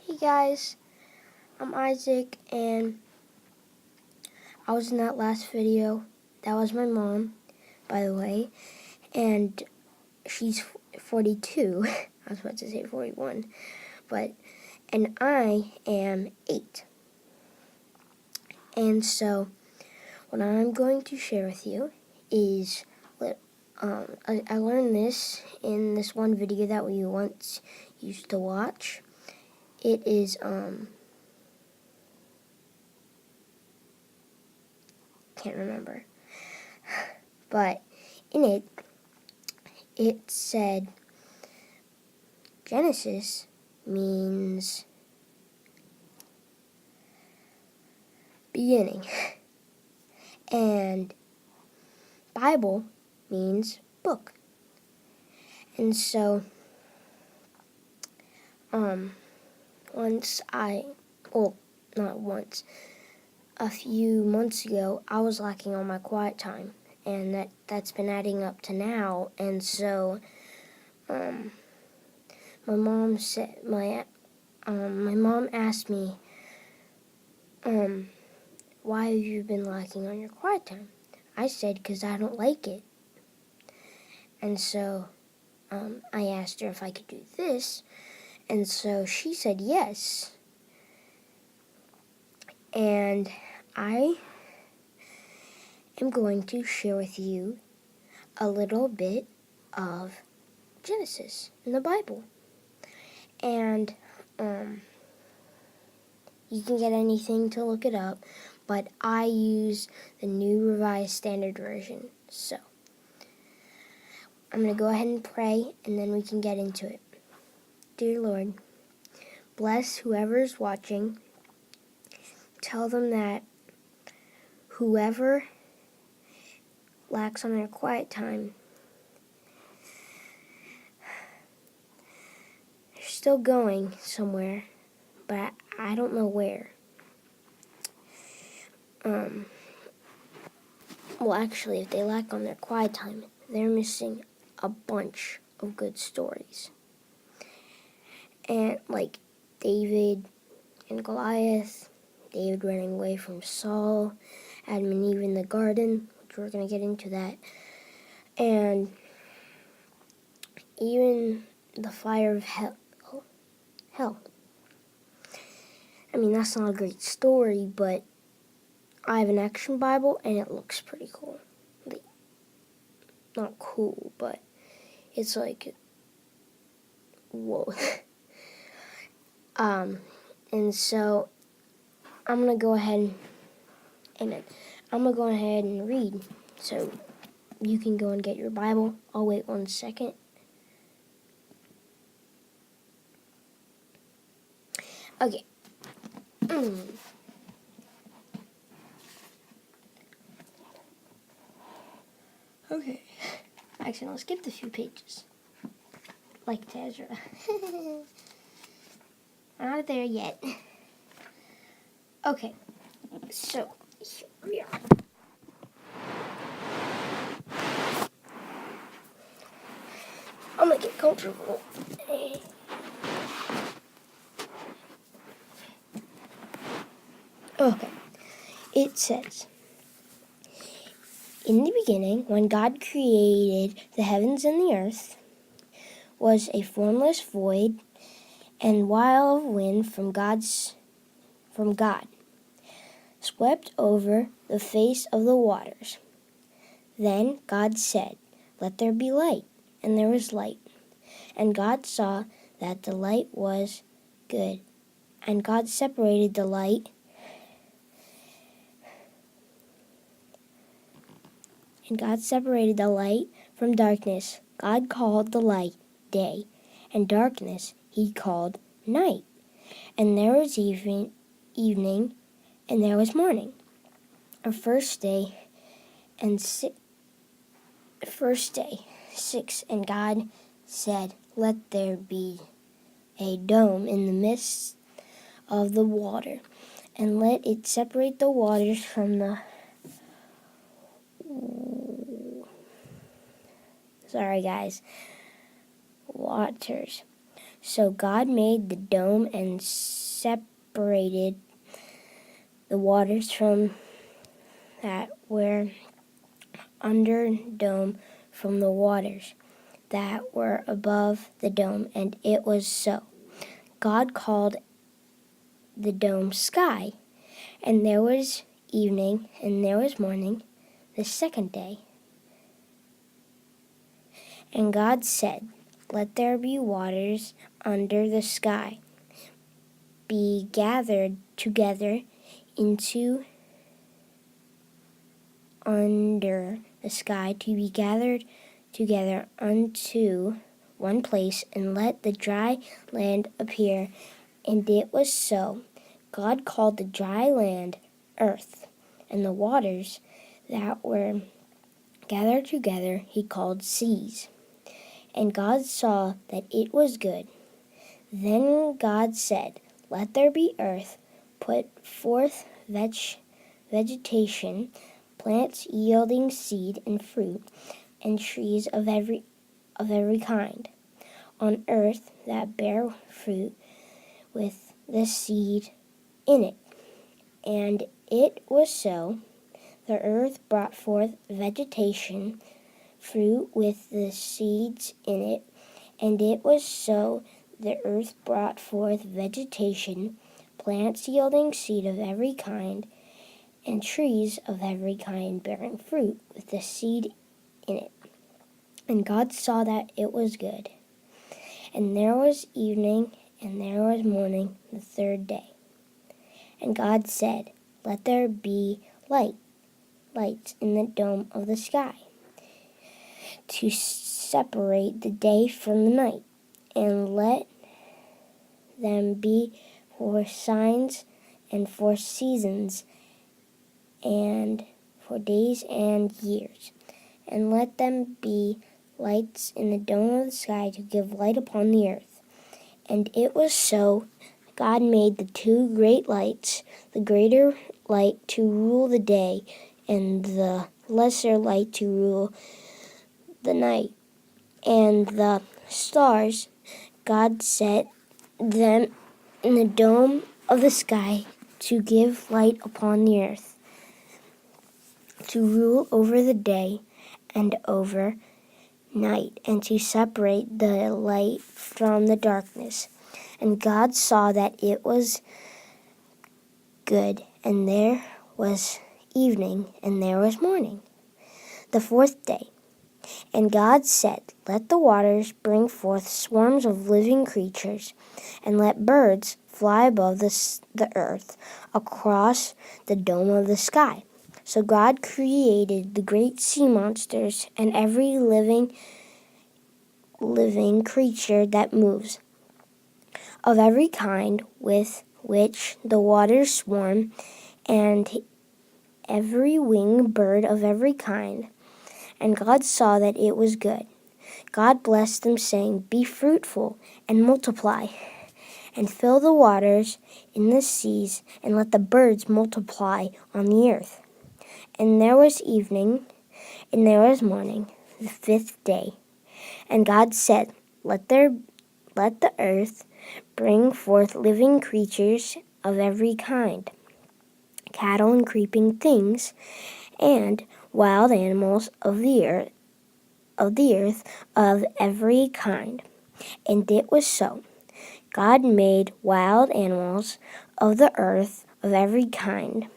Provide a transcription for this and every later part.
Hey guys, I'm Isaac, and I was in that last video. That was my mom, by the way, and she's 42. I was about to say 41, and I am 8. And so, what I'm going to share with you is, I learned this in this one video that we once used to watch. It is, can't remember. But in it said Genesis means beginning, and Bible means book. And so, not once, a few months ago, I was lacking on my quiet time, and that's been adding up to now. And so, my mom asked me, why have you been lacking on your quiet time? I said, 'cause I don't like it. And so, I asked her if I could do this, and so she said yes. And I am going to share with you a little bit of Genesis in the Bible. And you can get anything to look it up, but I use the New Revised Standard Version. So, I'm going to go ahead and pray, and then we can get into it. Dear Lord, bless whoever is watching. Tell them that whoever lacks on their quiet time, they're still going somewhere, but I don't know where. Well, actually, if they lack on their quiet time, they're missing a bunch of good stories. And like David and Goliath, David running away from Saul, Adam and Eve in the garden, which we're going to get into that, and even the fire of hell. I mean, that's not a great story, but I have an action Bible, and it looks pretty cool. Like, not cool, but it's like, whoa. And so I'm gonna go ahead and read. So you can go and get your Bible. I'll wait 1 second. Okay. Okay. Actually, I'll skip a few pages. Like Tezra. I'm not there yet. Okay. So, here we are. I'm gonna get comfortable. Okay. It says, in the beginning, when God created the heavens and the earth, was a formless void and wild wind from God swept over the face of the waters. Then God said, "Let there be light," and there was light. And God saw that the light was good. And God separated the light from darkness. God called the light day, and darkness he called night. And there was evening, and there was morning. A first day, 6, and God said, "Let there be a dome in the midst of the water, and let it separate the waters from the waters." So God made the dome and separated the waters from that were under dome from the waters that were above the dome, and it was so. God called the dome sky, and there was evening and there was morning the second day. And God said, "Let there be waters under the sky, be gathered together into under the sky, to be gathered together unto one place, and let the dry land appear." And it was so. God called the dry land earth, and the waters that were gathered together he called seas. And God saw that it was good. Then God said, "Let there be earth, put forth vegetation, plants yielding seed and fruit, and trees of every kind, on earth that bear fruit with the seed in it." And it was so. The earth brought forth vegetation, fruit with the seeds in it, and it was so. The earth brought forth vegetation, plants yielding seed of every kind, and trees of every kind bearing fruit with the seed in it. And God saw that it was good. And there was evening and there was morning the third day. And God said, "Let there be lights in the dome of the sky, to separate the day from the night, and let them be for signs and for seasons and for days and years. And let them be lights in the dome of the sky to give light upon the earth." And it was so. God made the two great lights, the greater light to rule the day, and the lesser light to rule the night. And the stars God set them in the dome of the sky to give light upon the earth, to rule over the day and over night, and to separate the light from the darkness. And God saw that it was good, and there was evening and there was morning, the fourth day. And God said, "Let the waters bring forth swarms of living creatures, and let birds fly above the earth across the dome of the sky." So God created the great sea monsters and every living creature that moves, of every kind with which the waters swarm, and every winged bird of every kind. And God saw that it was good. God blessed them, saying, "Be fruitful and multiply, and fill the waters in the seas, and let the birds multiply on the earth." And there was evening, and there was morning, the fifth day. And God said, Let the earth bring forth living creatures of every kind, cattle and creeping things, and wild animals of the earth of every kind. And it was so. God made wild animals of the earth of every kind,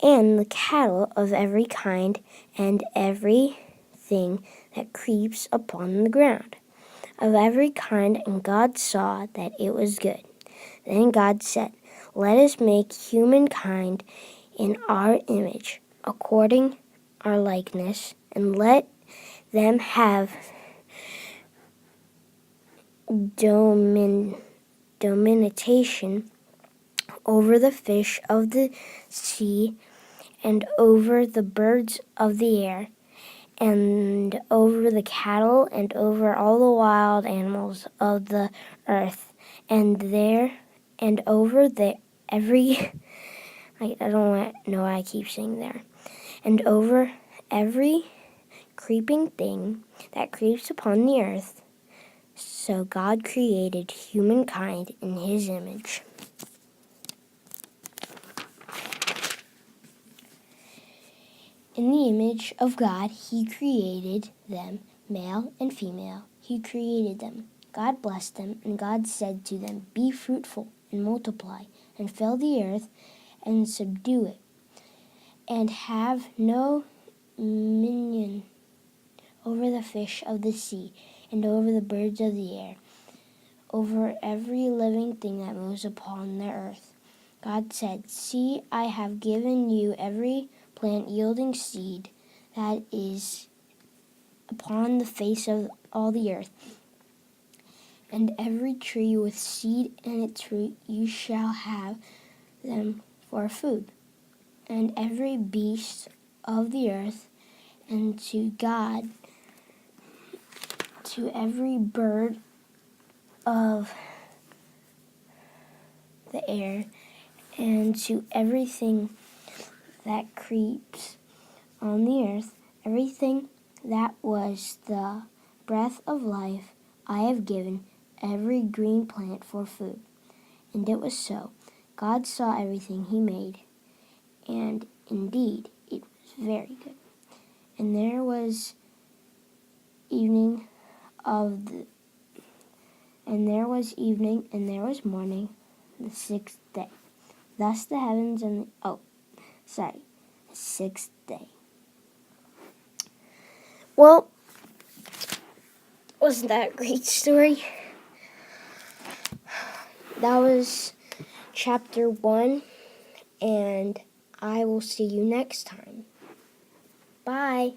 and the cattle of every kind, and everything that creeps upon the ground, of every kind. And God saw that it was good. Then God said, "Let us make humankind in our image, according our likeness, and let them have domination over the fish of the sea, and over the birds of the air, and over the cattle, and over all the wild animals of the earth, and over every I don't know why I keep saying there, and over every creeping thing that creeps upon the earth." So God created humankind in his image. In the image of God, he created them, male and female. He created them. God blessed them, and God said to them, "Be fruitful and multiply, and fill the earth and subdue it, and have dominion over the fish of the sea, and over the birds of the air, over every living thing that moves upon the earth." God said, "See, I have given you every plant yielding seed that is upon the face of all the earth, and every tree with seed in its fruit you shall have them for food, and every beast of the earth, and to God, to every bird of the air, and to everything that creeps on the earth, everything that was the breath of life, I have given every green plant for food." And it was so. God saw everything he made, and indeed it was very good. And there was evening and there was morning, the sixth day. Thus the heavens and the sixth day. Well, wasn't that a great story? That was chapter 1, and I will see you next time. Bye.